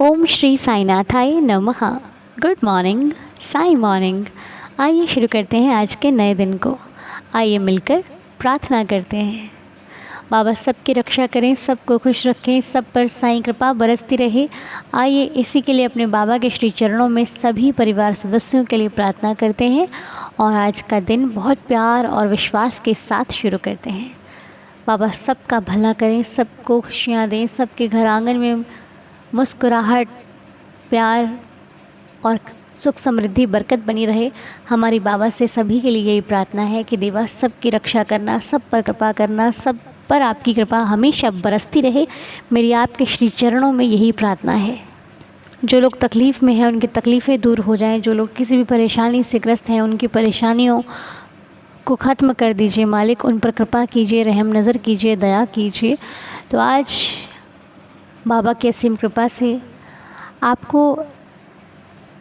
ओम श्री साईनाथाय नमः। Good morning, Sai morning. आइए शुरू करते हैं आज के नए दिन को। आइए मिलकर प्रार्थना करते हैं। बाबा सबकी रक्षा करें, सबको खुश रखें, सब पर साईं कृपा बरसती रहे। आइए इसी के लिए अपने बाबा के श्री चरणों में सभी परिवार सदस्यों के लिए प्रार्थना करते हैं और आज का दिन बहुत प्यार और विश्वास के साथ शुरू करते हैं। बाबा सबका भला करें, सबको खुशियाँ दें, सबके घर आंगन में मुस्कुराहट, प्यार और सुख समृद्धि बरकत बनी रहे। हमारी बाबा से सभी के लिए यही प्रार्थना है कि देवा सबकी रक्षा करना, सब पर कृपा करना, सब पर आपकी कृपा हमेशा बरसती रहे। मेरी आपके श्री चरणों में यही प्रार्थना है। जो लोग तकलीफ़ में हैं उनकी तकलीफ़ें दूर हो जाएं, जो लोग किसी भी परेशानी से ग्रस्त हैं उनकी परेशानियों को ख़त्म कर दीजिए मालिक। उन पर कृपा कीजिए, रहम नज़र कीजिए, दया कीजिए। तो आज बाबा की असीम कृपा से आपको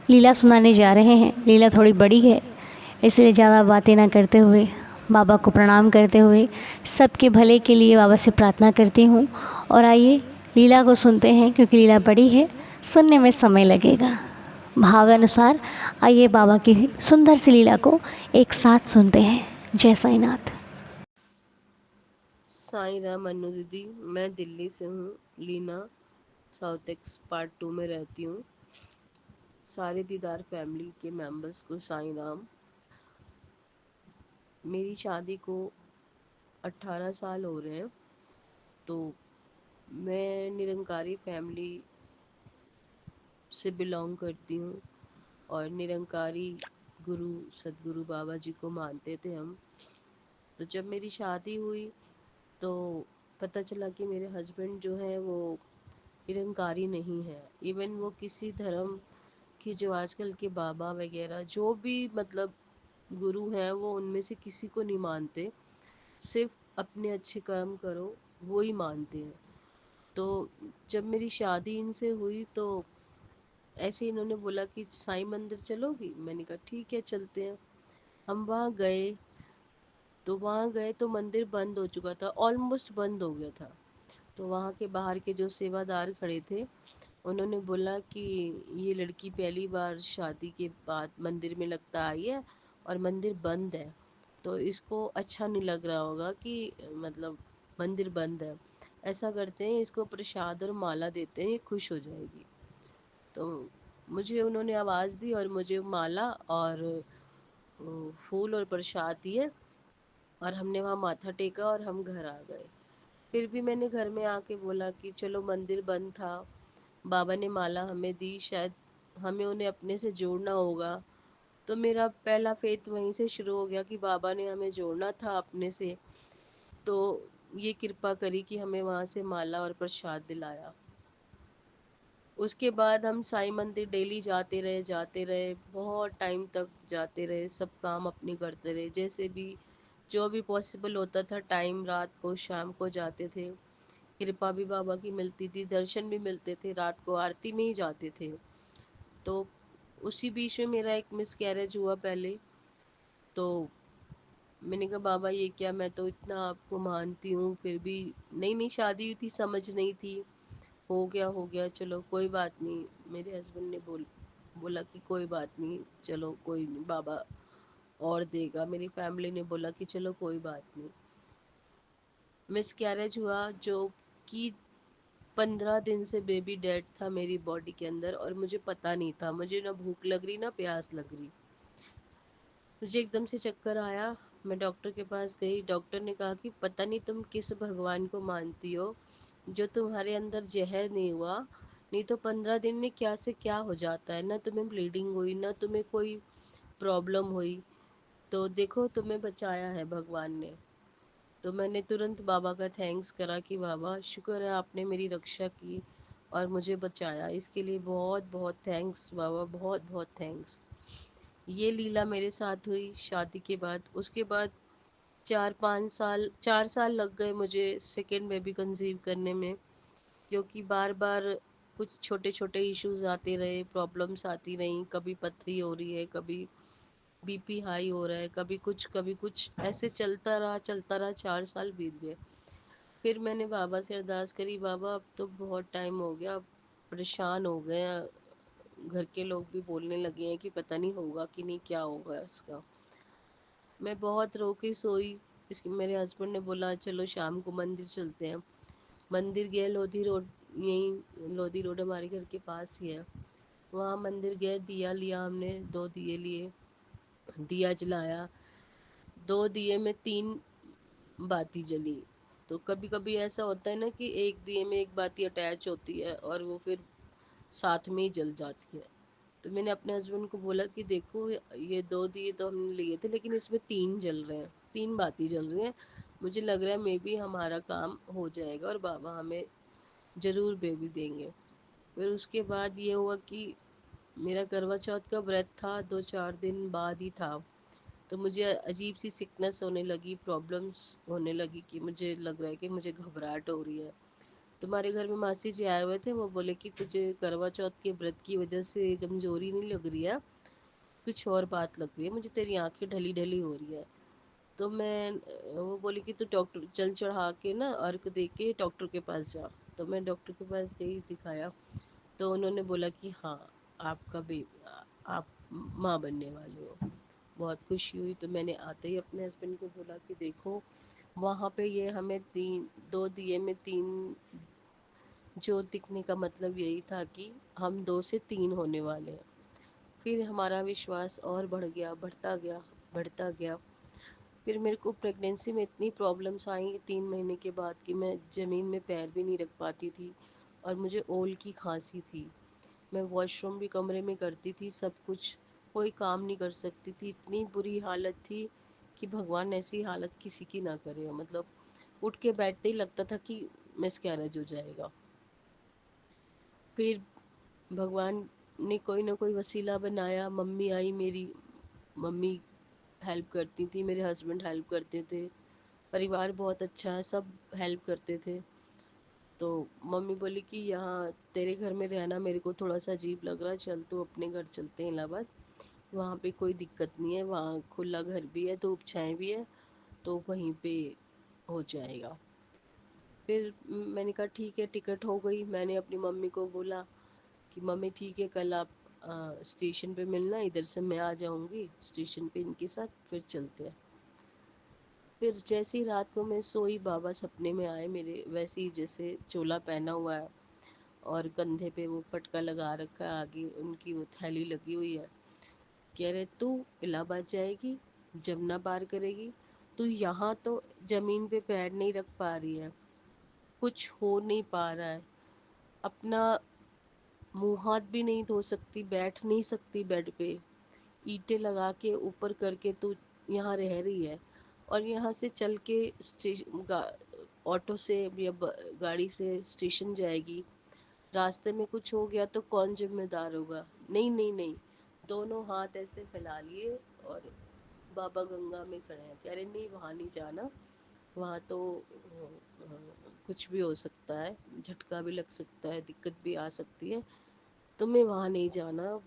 लीला सुनाने जा रहे हैं। लीला थोड़ी बड़ी है, इसलिए ज़्यादा बातें ना करते हुए बाबा को प्रणाम करते हुए सबके भले के लिए बाबा से प्रार्थना करती हूँ। और आइए लीला को सुनते हैं, क्योंकि लीला बड़ी है, सुनने में समय लगेगा। भावानुसार आइए बाबा की सुंदर सी लीला को एक साथ सुनते हैं। जय साईनाथ। साईं राम अनु दीदी, मैं दिल्ली से हूँ। लीना साउथ एक्स पार्ट 2 में रहती हूँ। सारे दीदार फैमिली के मेंबर्स को साईं राम। मेरी शादी को 18 साल हो रहे हैं। तो मैं निरंकारी फैमिली से बिलोंग करती हूँ और निरंकारी गुरु सदगुरु बाबा जी को मानते थे हम। तो जब मेरी शादी हुई तो पता चला कि मेरे हस्बैंड जो है वो निरंकारी नहीं है। इवन वो किसी धर्म की, जो आजकल के बाबा वगैरह जो भी मतलब गुरु हैं, वो उनमें से किसी को नहीं मानते। सिर्फ अपने अच्छे कर्म करो वो ही मानते हैं। तो जब मेरी शादी इनसे हुई तो ऐसे इन्होंने बोला कि साईं मंदिर चलोगी। मैंने कहा ठीक है चलते हैं। हम वहाँ गए तो मंदिर बंद हो चुका था, ऑलमोस्ट बंद हो गया था। तो वहाँ के बाहर के जो सेवादार खड़े थे, उन्होंने बोला कि ये लड़की पहली बार शादी के बाद मंदिर में लगता आई है और मंदिर बंद है, तो इसको अच्छा नहीं लग रहा होगा कि मतलब मंदिर बंद है। ऐसा करते हैं, इसको प्रसाद और माला देते हैं, ये खुश हो जाएगी। तो मुझे उन्होंने आवाज़ दी और मुझे माला और फूल और प्रसाद दिए और हमने वहाँ माथा टेका और हम घर आ गए। फिर भी मैंने घर में आके बोला कि चलो मंदिर बंद था, बाबा ने माला हमें दी, शायद हमें उन्हें अपने से जोड़ना होगा। तो मेरा पहला फेथ वहीं से शुरू हो गया कि बाबा ने हमें जोड़ना था अपने से। तो ये कृपा करी कि हमें वहाँ से माला और प्रसाद दिलाया। उसके बाद हम साईं मंदिर डेली जाते रहे, बहुत टाइम तक जाते रहे, सब काम अपने करते रहे, जैसे भी जो भी पॉसिबल होता था टाइम, रात को शाम को जाते थे। कृपा भी बाबा की मिलती थी, दर्शन भी मिलते थे, रात को आरती में ही जाते थे। तो उसी बीच में मेरा एक मिस कैरेज हुआ पहले। तो मैंने कहा बाबा ये क्या, मैं तो इतना आपको मानती हूँ, फिर भी नई नई शादी हुई थी, समझ नहीं थी। हो गया चलो कोई बात नहीं। मेरे हस्बैंड ने बोला कि कोई बात नहीं, चलो कोई नहीं, बाबा और देगा। मेरी फैमिली ने बोला कि चलो कोई बात नहीं। मिस कैरेज हुआ, जो कि 15 दिन से बेबी डेड था मेरी बॉडी के अंदर और मुझे पता नहीं था। मुझे ना भूख लग रही ना प्यास लग रही। मुझे एकदम से चक्कर आया। मैं डॉक्टर के पास गई। डॉक्टर ने कहा कि पता नहीं तुम किस भगवान को मानती हो, जो तुम्हारे अंदर जहर नहीं हुआ, नहीं तो 15 दिन में क्या से क्या हो जाता है। ना तुम्हें ब्लीडिंग हुई, ना तुम्हें कोई प्रॉब्लम हुई, तो देखो तुम्हें बचाया है भगवान ने। तो मैंने तुरंत बाबा का थैंक्स करा कि बाबा शुक्र है आपने मेरी रक्षा की और मुझे बचाया, इसके लिए बहुत बहुत थैंक्स बाबा, बहुत बहुत थैंक्स। ये लीला मेरे साथ हुई शादी के बाद। उसके बाद 4 साल लग गए मुझे सेकेंड बेबी कंसीव करने में, क्योंकि बार बार कुछ छोटे छोटे इश्यूज आते रहे, प्रॉब्लम्स आती रहीं। कभी पथरी हो रही है, कभी बीपी हाई हो रहा है, कभी कुछ ऐसे चलता रहा। 4 साल बीत गए। फिर मैंने बाबा से अरदास करी, बाबा अब तो बहुत टाइम हो गया, अब परेशान हो गए हैं। घर के लोग भी बोलने लगे हैं कि पता नहीं होगा कि नहीं, क्या होगा इसका। मैं बहुत रो के सोई। इसके मेरे हस्बैंड ने बोला चलो शाम को मंदिर चलते हैं। मंदिर गए, लोधी रोड, यहीं लोधी रोड हमारे घर के पास ही है। वहाँ मंदिर गए, दिया लिया हमने, 2 दिए लिए, दिया जलाया। 2 दिए में 3 बाती जली। तो कभी कभी ऐसा होता है ना कि एक दिए में एक बाती अटैच होती है और वो फिर साथ में ही जल जाती है। तो मैंने अपने हस्बैंड को बोला कि देखो, ये 2 दिए तो हमने लिए थे, लेकिन इसमें 3 जल रहे हैं, 3 बाती जल रही हैं। मुझे लग रहा है मे बी हमारा काम हो जाएगा और बाबा हमें ज़रूर बेबी देंगे। फिर उसके बाद ये हुआ कि मेरा करवा चौथ का व्रत था, 2-4 दिन बाद ही था। तो मुझे अजीब सी सिकनेस होने लगी, प्रॉब्लम्स होने लगी कि मुझे लग रहा है कि मुझे घबराहट हो रही है। तुम्हारे घर में मासी जी आए हुए थे, वो बोले कि तुझे करवा चौथ के व्रत की वजह से कमजोरी नहीं लग रही है, कुछ और बात लग रही है, मुझे तेरी आंखें ढली ढली हो रही है। तो मैं वो बोली कि तू डॉक्टर जल चढ़ा के ना, अर्घ दे के डॉक्टर के पास जा। तो मैं डॉक्टर के पास गई, दिखाया। तो उन्होंने बोला कि हाँ, आपका बेबी, आप माँ बनने वाले हो। बहुत खुशी हुई। तो मैंने आते ही अपने हस्बैंड को बोला कि देखो, वहाँ पे ये हमें 2 दिए में 3 ज्योत दिखने का मतलब यही था कि हम 2 से 3 होने वाले हैं। फिर हमारा विश्वास और बढ़ गया, बढ़ता गया, बढ़ता गया। फिर मेरे को प्रेगनेंसी में इतनी प्रॉब्लम्स आई 3 महीने के बाद कि मैं ज़मीन में पैर भी नहीं रख पाती थी और मुझे ओल की खांसी थी। मैं वॉशरूम भी कमरे में करती थी, सब कुछ, कोई काम नहीं कर सकती थी। इतनी बुरी हालत थी कि भगवान ऐसी हालत किसी की ना करे। मतलब उठ के बैठते ही लगता था कि मिसकैरेज हो जाएगा। फिर भगवान ने कोई ना कोई वसीला बनाया। मम्मी आई मेरी, मम्मी हेल्प करती थी, मेरे हस्बैंड हेल्प करते थे, परिवार बहुत अच्छा है, सब हेल्प करते थे। तो मम्मी बोली कि यहाँ तेरे घर में रहना मेरे को थोड़ा सा अजीब लग रहा है, चल तो अपने घर चलते हैं इलाहाबाद, वहाँ पे कोई दिक्कत नहीं है, वहाँ खुला घर भी है, धूप छाएं भी है, तो वहीं पे हो जाएगा। फिर मैंने कहा ठीक है, टिकट हो गई। मैंने अपनी मम्मी को बोला कि मम्मी ठीक है, कल आप स्टेशन पे मिलना, इधर से मैं आ जाऊंगी स्टेशन पे इनके साथ, फिर चलते हैं। फिर जैसे ही रात को मैं सोई, बाबा सपने में आए मेरे, वैसे ही जैसे चोला पहना हुआ है और कंधे पे वो पटका लगा रखा है, आगे उनकी वो थैली लगी हुई है। कह रहे तू इलाहाबाद जाएगी, जमुना पार करेगी, तू यहाँ तो जमीन पे पैर नहीं रख पा रही है, कुछ हो नहीं पा रहा है, अपना मुंह हाथ भी नहीं धो सकती, बैठ नहीं सकती बेड पे, ईंटें लगा के ऊपर करके तू यहाँ रह रही है, और यहाँ से चल के ऑटो से या गाड़ी से स्टेशन जाएगी, रास्ते में कुछ हो गया तो कौन जिम्मेदार होगा। नहीं नहीं नहीं, दोनों हाथ ऐसे फैला लिए और बाबा गंगा में खड़े हैं। कह रहे नहीं, वहाँ नहीं जाना, वहाँ तो कुछ भी हो सकता है, झटका भी लग सकता है, दिक्कत भी आ सकती है, तुम्हें वहाँ नहीं जाना,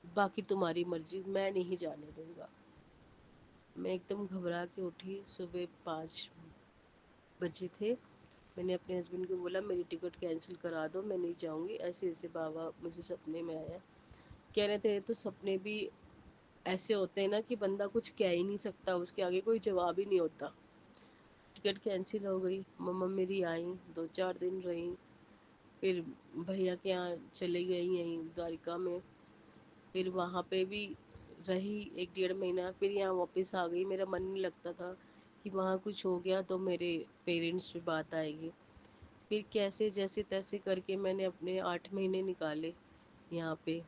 बाकी तुम्हारी मर्जी, मैं नहीं जाने दूंगा। मैं एकदम घबरा के उठी, सुबह 5 बजे थे। मैंने अपने हस्बैंड को बोला मेरी टिकट कैंसिल करा दो, मैं नहीं जाऊंगी, ऐसे ऐसे बाबा मुझे सपने में आया। कह रहे थे तो सपने भी ऐसे होते हैं ना कि बंदा कुछ कह ही नहीं सकता, उसके आगे कोई जवाब ही नहीं होता। टिकट कैंसिल हो गई। मम्मा मेरी आई, 2-4 दिन रही, फिर भैया के यहाँ चली गई यहीं द्वारिका में, फिर वहाँ पे भी रही 1-1.5 महीना, फिर यहाँ वापस आ गई। मेरा मन नहीं लगता था कि वहाँ कुछ हो गया तो मेरे पेरेंट्स पे बात आएगी। फिर कैसे जैसे तैसे करके मैंने अपने 8 महीने निकाले यहाँ पे।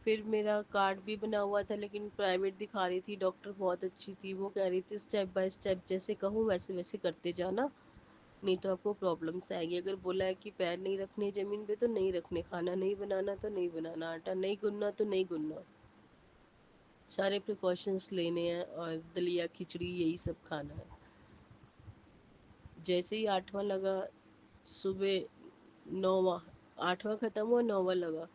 फिर मेरा कार्ड भी बना हुआ था, लेकिन प्राइवेट दिखा रही थी, डॉक्टर बहुत अच्छी थी, वो कह रही थी स्टेप बाय स्टेप जैसे कहूँ वैसे वैसे करते जाना, नहीं तो आपको प्रॉब्लम्स आएगी। अगर बोला है कि पैर नहीं रखने ज़मीन पे तो नहीं रखने, खाना नहीं बनाना तो नहीं बनाना, आटा नहीं गूंदना तो नहीं गूंदना, सारे प्रिकॉशंस लेने हैं, और दलिया खिचड़ी यही सब खाना है। जैसे ही 8वां लगा, सुबह 9वां, 8वां ख़त्म हुआ, 9वां लगा,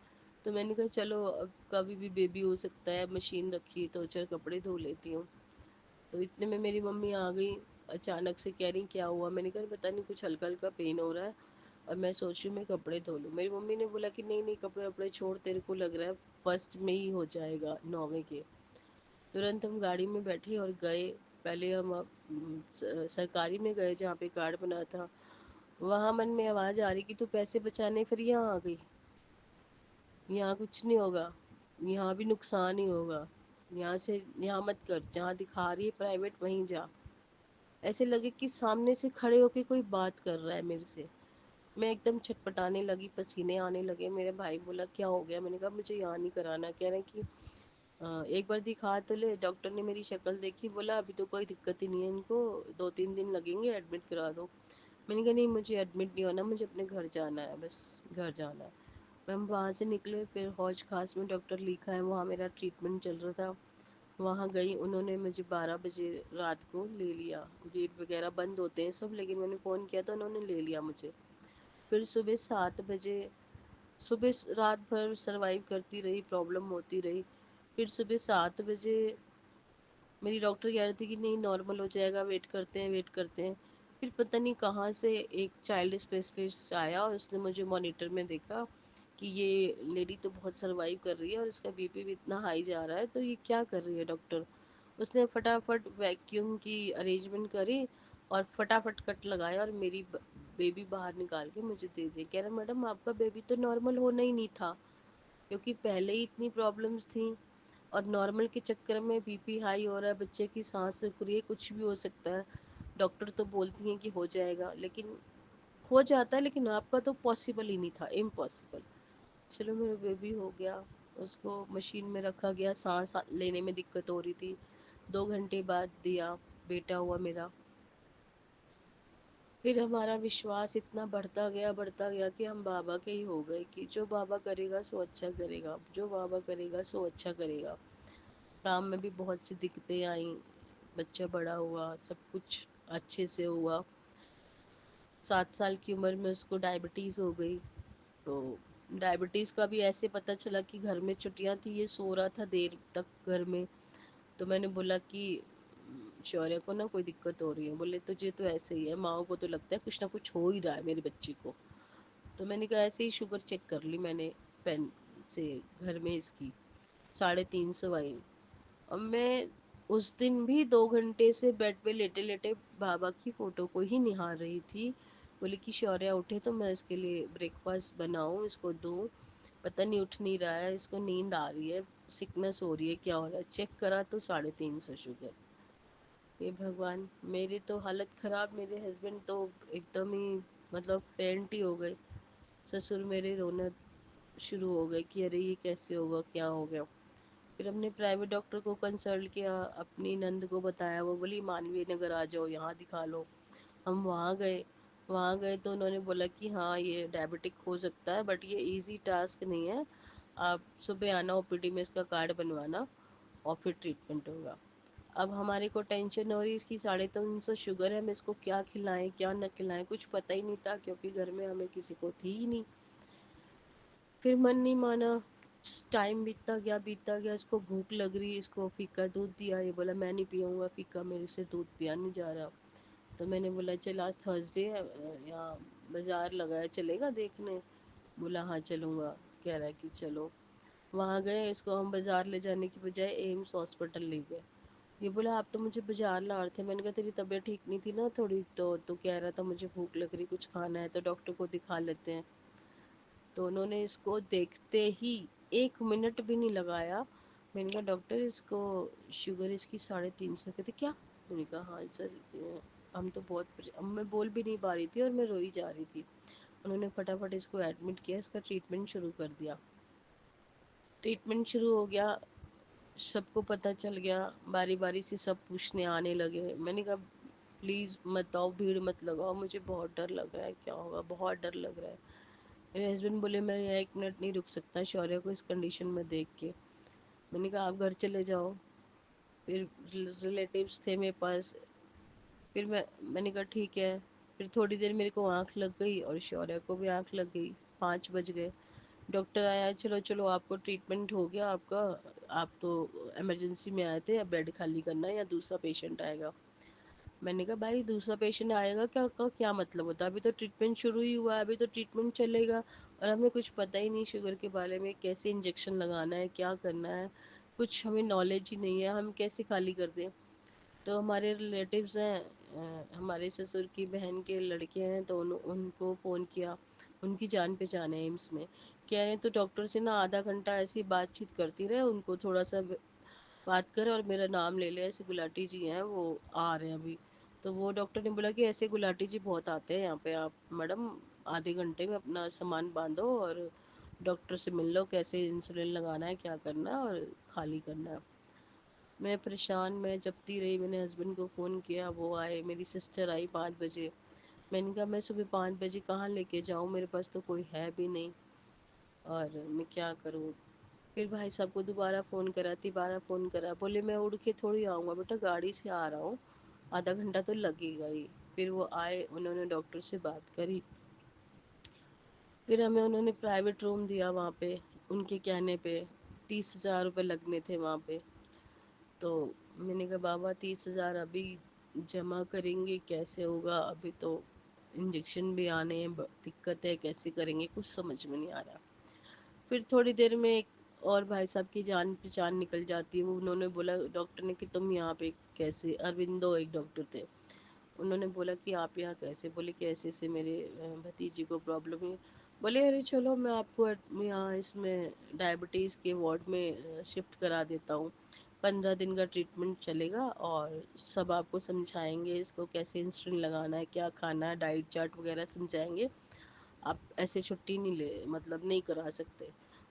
तो मैंने कहा चलो अब कभी भी बेबी हो सकता है, मशीन रखी तो चल कपड़े धो लेती हूँ। तो इतने में मेरी मम्मी आ गई, अचानक से कह रही क्या हुआ। मैंने कहा पता नहीं, कुछ हल्का हल्का पेन हो रहा है, और मैं सोच रही हूँ मैं कपड़े धो लूँ। मेरी मम्मी ने बोला कि नहीं नहीं, कपड़े वपड़े छोड़, तेरे को लग रहा है फर्स्ट में ही हो जाएगा 9वें के। तुरंत हम गाड़ी में बैठे और गए। पहले हम सरकारी में गए जहाँ पे कार्ड बना था। वहाँ मन में आवाज़ आ रही कि तू पैसे बचाने फिर यहाँ आ गई, यहाँ कुछ नहीं होगा, यहाँ भी नुकसान ही होगा, यहाँ से यहाँ मत कर, जहाँ दिखा रही है प्राइवेट वहीं जा। ऐसे लगे कि सामने से खड़े होके कोई बात कर रहा है मेरे से। मैं एकदम छटपटाने लगी, पसीने आने लगे। मेरे भाई बोला क्या हो गया? मैंने कहा मुझे यहाँ नहीं कराना। कह रहे कि एक बार दिखा तो ले। डॉक्टर ने मेरी शक्ल देखी, बोला अभी तो कोई दिक्कत ही नहीं है, इनको 2-3 दिन लगेंगे, एडमिट करा दो। मैंने कहा नहीं, मुझे एडमिट नहीं होना, मुझे अपने घर जाना है, बस घर जाना है। हम वहाँ से निकले, फिर हौज खास में डॉक्टर लिखा है, वहाँ मेरा ट्रीटमेंट चल रहा था। वहाँ गई, उन्होंने मुझे 12 बजे रात को ले लिया। गेट वगैरह बंद होते हैं सब, लेकिन मैंने फ़ोन किया तो उन्होंने ले लिया मुझे। फिर सुबह 7 बजे, सुबह रात भर सरवाइव करती रही, प्रॉब्लम होती रही। फिर सुबह 7 बजे मेरी डॉक्टर कह रही थी कि नहीं नॉर्मल हो जाएगा, वेट करते हैं वेट करते हैं। फिर पता नहीं कहाँ से एक चाइल्ड स्पेशलिस्ट आया और उसने मुझे मॉनिटर में देखा कि ये लेडी तो बहुत सरवाइव कर रही है और इसका बीपी भी इतना हाई जा रहा है, तो ये क्या कर रही है डॉक्टर। उसने फटाफट वैक्यूम की अरेंजमेंट करी और फटाफट कट लगाया और मेरी बेबी बाहर निकाल के मुझे दे दी। कह रहा मैडम आपका बेबी तो नॉर्मल होना ही नहीं था, क्योंकि पहले ही इतनी प्रॉब्लम्स थी और नॉर्मल के चक्कर में बीपी हाई हो रहा है, बच्चे की सांस रुक रही है, कुछ भी हो सकता है। डॉक्टर तो बोलती हैं कि हो जाएगा, लेकिन हो जाता है, लेकिन आपका तो पॉसिबल ही नहीं था, इम्पॉसिबल। चलो मेरा बेबी हो गया, उसको मशीन में रखा गया, सांस लेने में दिक्कत हो रही थी। 2 घंटे बाद दिया, बेटा हुआ मेरा। फिर हमारा विश्वास इतना बढ़ता गया कि हम बाबा के ही हो गए कि जो बाबा करेगा सो अच्छा करेगा, जो बाबा करेगा सो अच्छा करेगा। काम में भी बहुत सी दिक्कतें आई, बच्चा बड़ा हुआ, सब कुछ अच्छे से हुआ। 7 साल की उम्र में उसको डायबिटीज़ हो गई। तो डायबिटीज़ का भी ऐसे पता चला कि घर में छुट्टियां थी, ये सो रहा था देर तक घर में। तो मैंने बोला कि शौर्य को ना कोई दिक्कत हो रही है। बोले तुझे तो ऐसे ही है, माओ को तो लगता है कुछ ना कुछ हो ही रहा है मेरे बच्चे को। तो मैंने कहा ऐसे ही शुगर चेक कर ली मैंने पेन से घर में इसकी, 350 आई। अब मैं उस दिन भी 2 घंटे से बेड पे लेटे लेटे बाबा की फोटो को ही निहार रही थी। बोली कि शौर्य उठे तो मैं इसके लिए ब्रेकफास्ट बनाऊं, इसको दूं। पता नहीं उठ नहीं रहा है, इसको नींद आ रही है, सिकनेस हो रही है, क्या हो रहा है। चेक करा तो 350 शुगर। हे भगवान, मेरी तो हालत ख़राब। मेरे हस्बैंड तो एकदम ही मतलब फेंट ही हो गए। ससुर मेरे रोना शुरू हो गए कि अरे ये कैसे होगा, क्या हो गया। फिर हमने प्राइवेट डॉक्टर को कंसल्ट किया, अपनी नंद को बताया, वो बोली मानवीय नगर आ जाओ, यहाँ दिखा लो। हम वहाँ गए। वहाँ गए तो उन्होंने बोला कि हाँ ये डायबिटिक हो सकता है, बट ये इजी टास्क नहीं है। आप सुबह आना ओपीडी में, इसका कार्ड बनवाना और फिर ट्रीटमेंट होगा। अब हमारे को टेंशन हो रही, इसकी 350 शुगर है, हम इसको क्या खिलाएं क्या न खिलाएं, कुछ पता ही नहीं था, क्योंकि घर में हमें किसी को थी ही नहीं। फिर मन नहीं माना, टाइम बीतता गया, इसको भूख लग रही, इसको फीका दूध दिया, ये बोला मैं नहीं पीऊँगा फीका, मेरे से दूध पिया नहीं जा रहा। तो मैंने बोला चल आज थर्सडे है, यहाँ बाज़ार लगा है, चलेगा देखने। बोला हाँ चलूँगा। कह रहा है कि चलो। वहाँ गए, इसको हम बाज़ार ले जाने की बजाय एम्स हॉस्पिटल ले गए। ये बोला आप तो मुझे बाज़ार ला रहे थे। मैंने कहा तेरी तबीयत ठीक नहीं थी ना थोड़ी, तो कह रहा था मुझे भूख लग रही, कुछ खाना है, तो डॉक्टर को दिखा लेते हैं। तो उन्होंने इसको देखते ही 1 मिनट भी नहीं लगाया। मैंने कहा डॉक्टर इसको शुगर इसकी 350। कहते क्या? मैंने कहा हाँ सर, हम तो बहुत अब मैं बोल भी नहीं पा रही थी और मैं रोई जा रही थी। उन्होंने फटाफट इसको एडमिट किया, इसका ट्रीटमेंट शुरू कर दिया। ट्रीटमेंट शुरू हो गया, सबको पता चल गया, बारी बारी से सब पूछने आने लगे। मैंने कहा प्लीज़ मत आओ, भीड़ मत लगाओ, मुझे बहुत डर लग रहा है, क्या होगा, बहुत डर लग रहा है। मेरे हस्बैंड बोले मैं यहाँ 1 मिनट नहीं रुक सकता शौर्य को इस कंडीशन में देख के। मैंने कहा आप घर चले जाओ। फिर रिलेटिव्स थे मेरे पास। फिर मैंने कहा ठीक है। फिर थोड़ी देर मेरे को आँख लग गई और शौर्य को भी आँख लग गई। 5 बज गए। डॉक्टर आया, चलो चलो आपको ट्रीटमेंट हो गया आपका, आप तो इमरजेंसी में आए थे, अब बेड खाली करना है या दूसरा पेशेंट आएगा। मैंने कहा भाई दूसरा पेशेंट आएगा क्या का क्या मतलब होता है, अभी तो ट्रीटमेंट शुरू ही हुआ है, अभी तो ट्रीटमेंट चलेगा और हमें कुछ पता ही नहीं शुगर के बारे में, कैसे इंजेक्शन लगाना है, क्या करना है, कुछ हमें नॉलेज ही नहीं है, हम कैसे खाली कर दें। तो हमारे रिलेटिव्स हैं, हमारे ससुर की बहन के लड़के हैं, तो उनको फ़ोन किया। उनकी जान पहचान है एम्स में। कह रहे तो डॉक्टर से ना आधा घंटा ऐसी बातचीत करती रहे, उनको थोड़ा सा बात करे और मेरा नाम ले ले, ऐसे गुलाटी जी हैं वो आ रहे हैं अभी। तो वो डॉक्टर ने बोला कि ऐसे गुलाटी जी बहुत आते हैं यहाँ पे, आप मैडम आधे घंटे में अपना सामान बांधो और डॉक्टर से मिल लो, कैसे इंसुलिन लगाना है, क्या करना है और खाली करना है। मैं परेशान, मैं जपती रही, मैंने हस्बैंड को फ़ोन किया, वो आए, मेरी सिस्टर आई 5 बजे। मैंने कहा मैं सुबह 5 बजे कहाँ लेके जाऊँ, मेरे पास तो कोई है भी नहीं और मैं क्या करूँ। फिर भाई साहब को दोबारा फ़ोन करा, तिबारा फ़ोन करा, बोले मैं उड़ के थोड़ी आऊँगा बेटा, गाड़ी से आ रहा हूँ, आधा घंटा तो लगेगा ही। फिर वो आए, उन्होंने डॉक्टर से बात करी, फिर हमें उन्होंने प्राइवेट रूम दिया वहाँ पे, उनके कहने पे 30,000 रुपये लगने थे वहाँ पे। तो मैंने कहा बाबा 30,000 अभी जमा करेंगे कैसे होगा, अभी तो इंजेक्शन भी आने हैं, दिक्कत है, कैसे करेंगे, कुछ समझ में नहीं आ रहा। फिर थोड़ी देर में एक और भाई साहब की जान पहचान निकल जाती है, वो उन्होंने बोला डॉक्टर ने कि तुम यहाँ पे कैसे, अरविंदो एक डॉक्टर थे, उन्होंने बोला कि आप यहाँ कैसे, बोले कि ऐसे ऐसे मेरे भतीजी को प्रॉब्लम है। बोले अरे चलो मैं आपको यहाँ इसमें डायबिटीज़ के वार्ड में शिफ्ट करा देता हूँ, 15 दिन का ट्रीटमेंट चलेगा और सब आपको समझाएंगे, इसको कैसे इंसुलिन लगाना है, क्या खाना है, डाइट चार्ट वगैरह समझाएंगे, आप ऐसे छुट्टी नहीं ले मतलब नहीं करा सकते।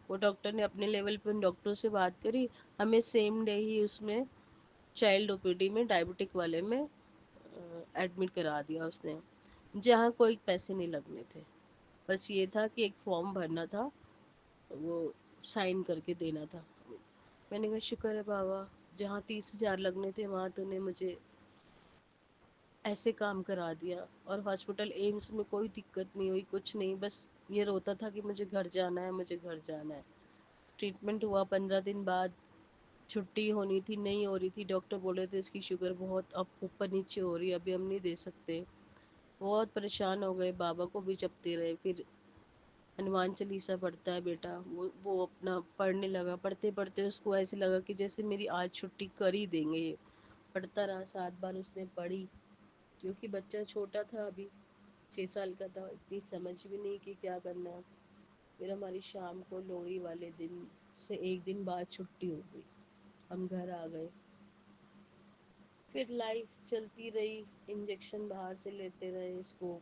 वो डॉक्टर ने अपने लेवल पे उन डॉक्टरों से बात करी, हमें सेम डे ही उसमें चाइल्ड ओपीडी में डायबिटिक वाले में एडमिट करा दिया उसने, जहाँ कोई पैसे नहीं लगने थे। बस ये था कि एक फॉर्म भरना था, वो साइन करके देना था। मैंने कहा शुक्र है बाबा, जहाँ 30,000 लगने थे वहाँ तूने मुझे ऐसे काम करा दिया। और हॉस्पिटल एम्स में कोई दिक्कत नहीं हुई, कुछ नहीं, बस ये रोता था कि मुझे घर जाना है, मुझे घर जाना है। ट्रीटमेंट हुआ, 15 दिन बाद छुट्टी होनी थी, नहीं हो रही थी, डॉक्टर बोल रहे थे इसकी शुगर बहुत अब ऊपर नीचे हो रही है, अभी हम नहीं दे सकते। बहुत परेशान हो गए, बाबा को भी जपते रहे। फिर हनुमान चालीसा पढ़ता है बेटा, वो अपना पढ़ने लगा, पढ़ते पढ़ते उसको ऐसे लगा कि जैसे मेरी आज छुट्टी कर ही देंगे ये। पढ़ता रहा, 7 बार उसने पढ़ी, क्योंकि बच्चा छोटा था, अभी 6 साल का था, इतनी समझ भी नहीं कि क्या करना है। फिर हमारी शाम को लोहड़ी वाले दिन से एक दिन बाद छुट्टी हो गई, हम घर आ गए। फिर लाइफ चलती रही, इंजेक्शन बाहर से लेते रहे, इसको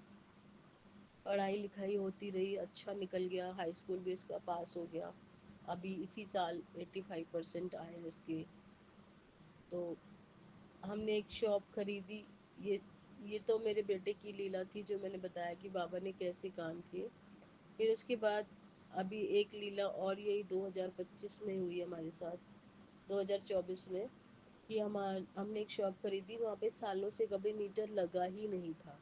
पढ़ाई लिखाई होती रही, अच्छा निकल गया, हाई स्कूल भी इसका पास हो गया, अभी इसी साल 85% आए इसके। तो हमने एक शॉप खरीदी। ये तो मेरे बेटे की लीला थी, जो मैंने बताया कि बाबा ने कैसे काम किए। फिर उसके बाद अभी एक लीला और यही 2025 में हुई हमारे साथ, 2024 में, कि हमने एक शॉप खरीदी, वहाँ पे सालों से कभी मीटर लगा ही नहीं था,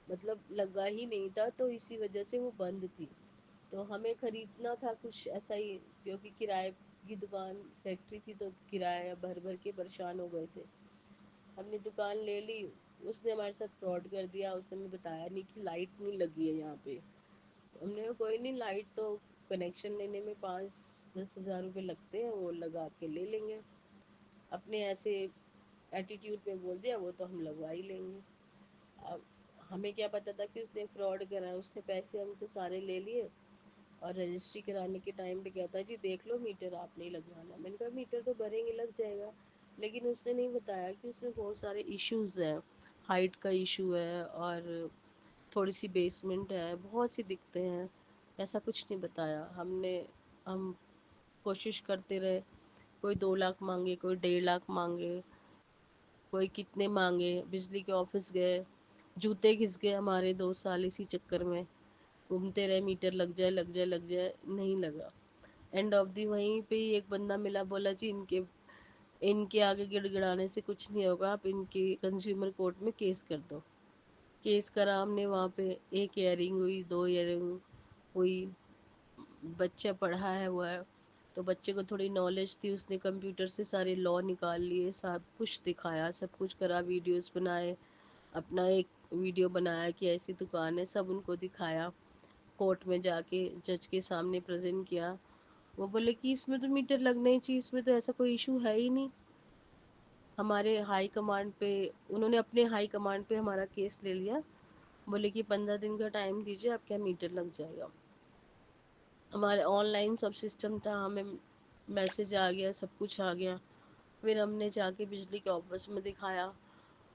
मतलब लगा ही नहीं था, तो इसी वजह से वो बंद थी। तो हमें खरीदना था कुछ ऐसा ही, क्योंकि किराए की दुकान फैक्ट्री थी, तो किराया भर भर के परेशान हो गए थे। हमने दुकान ले ली, उसने हमारे साथ फ्रॉड कर दिया, उसने हमें बताया नहीं कि लाइट नहीं लगी है यहाँ पे। तो हमने कहा कोई नहीं, लाइट तो कनेक्शन लेने में 5-10 हज़ार रुपये लगते हैं, वो लगा के ले लेंगे। अपने ऐसे एटीट्यूड में बोल दिया, वो तो हम लगवा ही लेंगे। अब हमें क्या पता था कि उसने फ्रॉड करा है, उसने पैसे हमसे सारे ले लिए और रजिस्ट्री कराने के टाइम पे कहता है जी देख लो मीटर आप नहीं लगवाना। मैंने कहा मीटर तो भरेंगे लग जाएगा, लेकिन उसने नहीं बताया कि उसमें बहुत सारे इश्यूज़ हैं, हाइट का इशू है और थोड़ी सी बेसमेंट है, बहुत सी दिक्कतें हैं, ऐसा कुछ नहीं बताया। हम कोशिश करते रहे, कोई 2 लाख मांगे, कोई 1.5 लाख मांगे, कोई कितने मांगे, बिजली के ऑफिस गए, जूते घिस गए हमारे 2 साल इसी चक्कर में, घूमते रहे, मीटर लग जाए लग जाए लग जाए, नहीं लगा। एंड ऑफ दी वहीं पे ही एक बंदा मिला, बोला जी इनके इनके आगे गिड़गिड़ाने से कुछ नहीं होगा, आप इनकी कंज्यूमर कोर्ट में केस कर दो। केस करा हमने, वहाँ पे एक ईयरिंग हुई, 2 ईयरिंग हुई, बच्चा पढ़ा है हुआ है, तो बच्चे को थोड़ी नॉलेज थी, उसने कंप्यूटर से सारे लॉ निकाल लिए, सब कुछ दिखाया, सब कुछ करा, वीडियोस बनाए, अपना एक वीडियो बनाया कि ऐसी दुकान है, सब उनको दिखाया, कोर्ट में जाके जज के सामने प्रेजेंट किया। वो बोले कि इसमें तो मीटर लगना ही चाहिए, इसमें तो ऐसा कोई इशू है ही नहीं। हमारे हाई कमांड पे, उन्होंने अपने हाई कमांड पे हमारा केस ले लिया, बोले कि 15 दिन का टाइम दीजिए, आपका मीटर लग जाएगा। हमारे ऑनलाइन सब सिस्टम था, हमें मैसेज आ गया, सब कुछ आ गया। फिर हमने जाके बिजली के ऑफिस में दिखाया,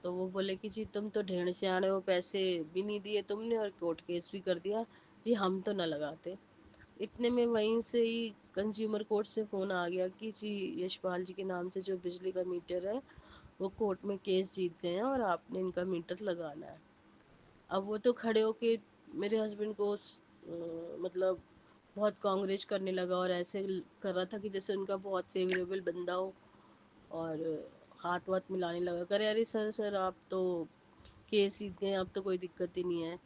तो वो बोले कि जी तुम तो ढेर से आने हो, पैसे भी नहीं दिए तुमने और कोर्ट केस भी कर दिया, जी हम तो ना लगाते। इतने में वहीं से ही कंज्यूमर कोर्ट से फ़ोन आ गया कि जी यशपाल जी के नाम से जो बिजली का मीटर है वो कोर्ट में केस जीत गए हैं और आपने इनका मीटर लगाना है। अब वो तो खड़े होके मेरे हस्बैंड को मतलब बहुत कांग्रेस करने लगा और ऐसे कर रहा था कि जैसे उनका बहुत फेवरेबल बंदा हो, और हाथ वाथ मिलाने लगा, करे अरे सर सर आप तो केस जीत गए, अब तो कोई दिक्कत ही नहीं है।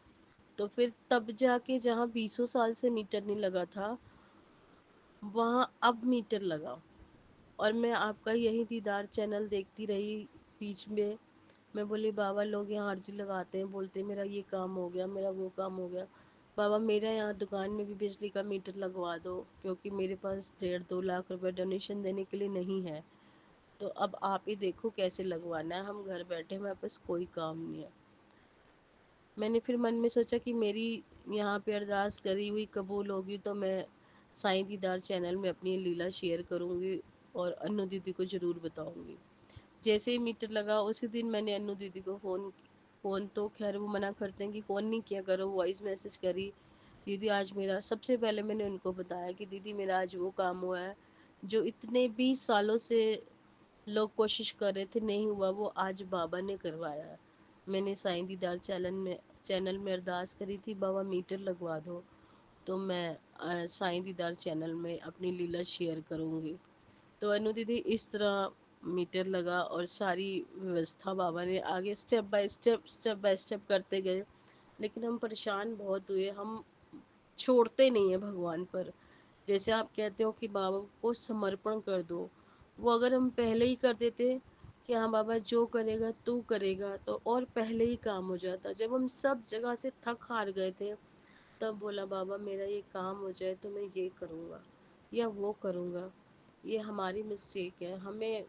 तो फिर तब जाके जहाँ 20 साल से मीटर नहीं लगा था वहाँ अब मीटर लगा। और मैं आपका यही दीदार चैनल देखती रही बीच में। मैं बोली बाबा लोग यहाँ अर्जी लगाते हैं, बोलते हैं मेरा ये काम हो गया, मेरा वो काम हो गया, बाबा मेरा यहाँ दुकान में भी बिजली का मीटर लगवा दो, क्योंकि मेरे पास 1.5-2 लाख रुपए डोनेशन देने के लिए नहीं है। तो अब आप ही देखो कैसे लगवाना है, हम घर बैठे, हमारे पास कोई काम नहीं है। मैंने फिर मन में सोचा कि मेरी यहाँ पे अरदास करी हुई कबूल होगी तो मैं साईं दीदार चैनल में अपनी लीला शेयर करूँगी और अन्नू दीदी को ज़रूर बताऊँगी। जैसे ही मीटर लगा उसी दिन मैंने अन्नू दीदी को फ़ोन तो खैर वो मना करते हैं कि फ़ोन नहीं किया करो, वॉइस मैसेज करी, दीदी आज मेरा, सबसे पहले मैंने उनको बताया कि दीदी मेरा आज वो काम हुआ है जो इतने 20 सालों से लोग कोशिश कर रहे थे, नहीं हुआ, वो आज बाबा ने करवाया है। मैंने साईं दीदार चैनल में अरदास करी थी बाबा मीटर लगवा दो, तो मैं साईं दीदार चैनल में अपनी लीला शेयर करूँगी। तो अनु दीदी इस तरह मीटर लगा और सारी व्यवस्था बाबा ने आगे स्टेप बाय स्टेप करते गए। लेकिन हम परेशान बहुत हुए, हम छोड़ते नहीं है भगवान पर। जैसे आप कहते हो कि बाबा को समर्पण कर दो, वो अगर हम पहले ही कर देते कि हाँ बाबा जो करेगा तू करेगा, तो और पहले ही काम हो जाता। जब हम सब जगह से थक हार गए थे तब बोला बाबा मेरा ये काम हो जाए तो मैं ये करूँगा या वो करूँगा। ये हमारी मिस्टेक है, हमें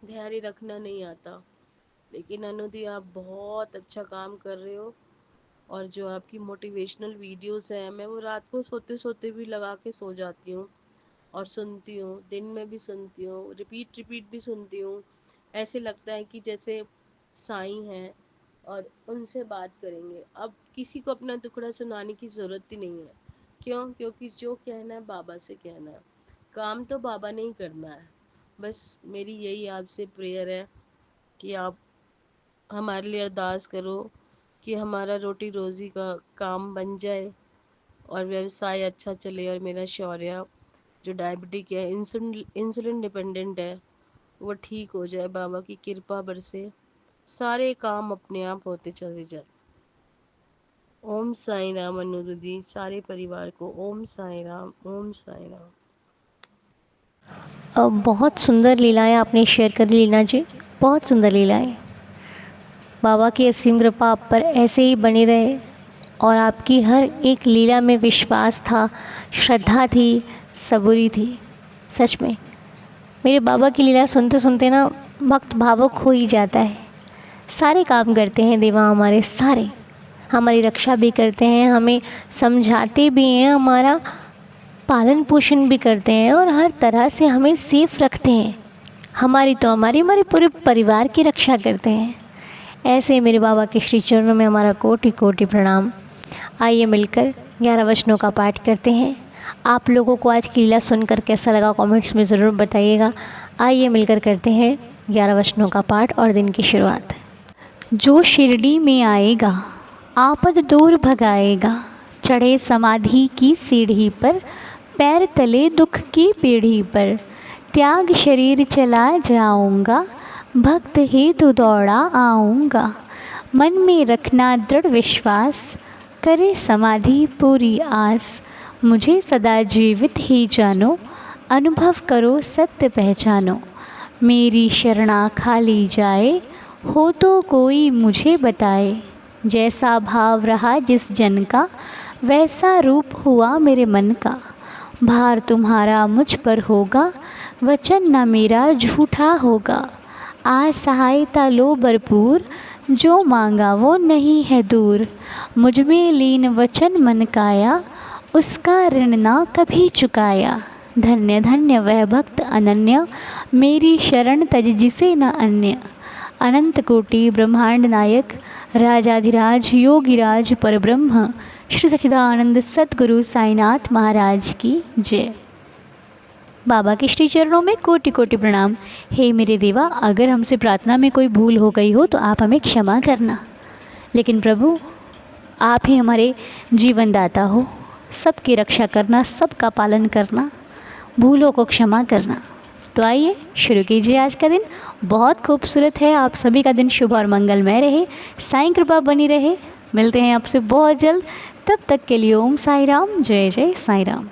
धैर्य रखना नहीं आता। लेकिन अनुदी आप बहुत अच्छा काम कर रहे हो, और जो आपकी मोटिवेशनल वीडियोस हैं मैं वो रात को सोते सोते भी लगा के सो जाती हूँ और सुनती हूँ, दिन में भी सुनती हूँ, रिपीट भी सुनती हूँ। ऐसे लगता है कि जैसे साईं हैं और उनसे बात करेंगे। अब किसी को अपना दुखड़ा सुनाने की ज़रूरत ही नहीं है। क्यों? क्योंकि जो कहना है बाबा से कहना है, काम तो बाबा ने ही करना है। बस मेरी यही आपसे प्रेयर है कि आप हमारे लिए अरदास करो कि हमारा रोटी रोज़ी का काम बन जाए और व्यवसाय अच्छा चले, और मेरा शौर्य जो डायबिटिक है, इंसुलिन डिपेंडेंट है, वो ठीक हो जाए, बाबा की कृपा बरसे, सारे काम अपने आप होते चले जाए। ओम साईं राम। अनुरुद्धि सारे परिवार को ओम साईं राम, ओम साईं राम। बहुत सुंदर लीलाएं आपने शेयर करी लीना जी, बहुत सुंदर लीलाएं। बाबा की असीम कृपा आप पर ऐसे ही बनी रहे, और आपकी हर एक लीला में विश्वास था, श्रद्धा थी, सबूरी थी। सच में मेरे बाबा की लीला सुनते सुनते ना भक्त भावुक हो ही जाता है। सारे काम करते हैं देवा हमारे, सारे हमारी रक्षा भी करते हैं, हमें समझाते भी हैं, हमारा पालन पोषण भी करते हैं और हर तरह से हमें सेफ रखते हैं। हमारी तो हमारे पूरे परिवार की रक्षा करते हैं। ऐसे मेरे बाबा के श्री चरणों में हमारा कोटि कोटि प्रणाम। आइए मिलकर 11 वचनों का पाठ करते हैं। आप लोगों को आज की लीला सुनकर कैसा लगा कमेंट्स में ज़रूर बताइएगा। आइए मिलकर करते हैं 11 वचनों का पाठ और दिन की शुरुआत। जो शिरडी में आएगा आपद दूर भगाएगा, चढ़े समाधि की सीढ़ी पर, पैर तले दुख की पीढ़ी पर, त्याग शरीर चला जाऊंगा, भक्त हेतु दौड़ा आऊँगा, मन में रखना दृढ़ विश्वास, करे समाधि पूरी आस, मुझे सदा जीवित ही जानो, अनुभव करो सत्य पहचानो, मेरी शरणा खाली जाए, हो तो कोई मुझे बताए, जैसा भाव रहा जिस जन का, वैसा रूप हुआ मेरे मन का। भार तुम्हारा मुझ पर होगा, वचन न मेरा झूठा होगा। आज सहायता लो भरपूर, जो मांगा वो नहीं है दूर। मुझ में लीन वचन मन काया, उसका ऋण ना कभी चुकाया। धन्य धन्य वह भक्त अनन्य, मेरी शरण तज जिसे न अन्य। अनंत कोटि ब्रह्मांड नायक, राजाधिराज योगिराज परब्रह्म, श्री सच्चिदानंद सद्गुरु साईनाथ महाराज की जय। बाबा के श्री चरणों में कोटि कोटि प्रणाम। हे मेरे देवा, अगर हमसे प्रार्थना में कोई भूल हो गई हो तो आप हमें क्षमा करना। लेकिन प्रभु, आप ही हमारे जीवन दाता हो, सबकी रक्षा करना, सबका पालन करना, भूलों को क्षमा करना। तो आइए शुरू कीजिए आज का दिन। बहुत खूबसूरत है। आप सभी का दिन शुभ और मंगलमय रहे, साईं कृपा बनी रहे। मिलते हैं आपसे बहुत जल्द। तब तक के लिए ओम साई राम, जय जय साई राम।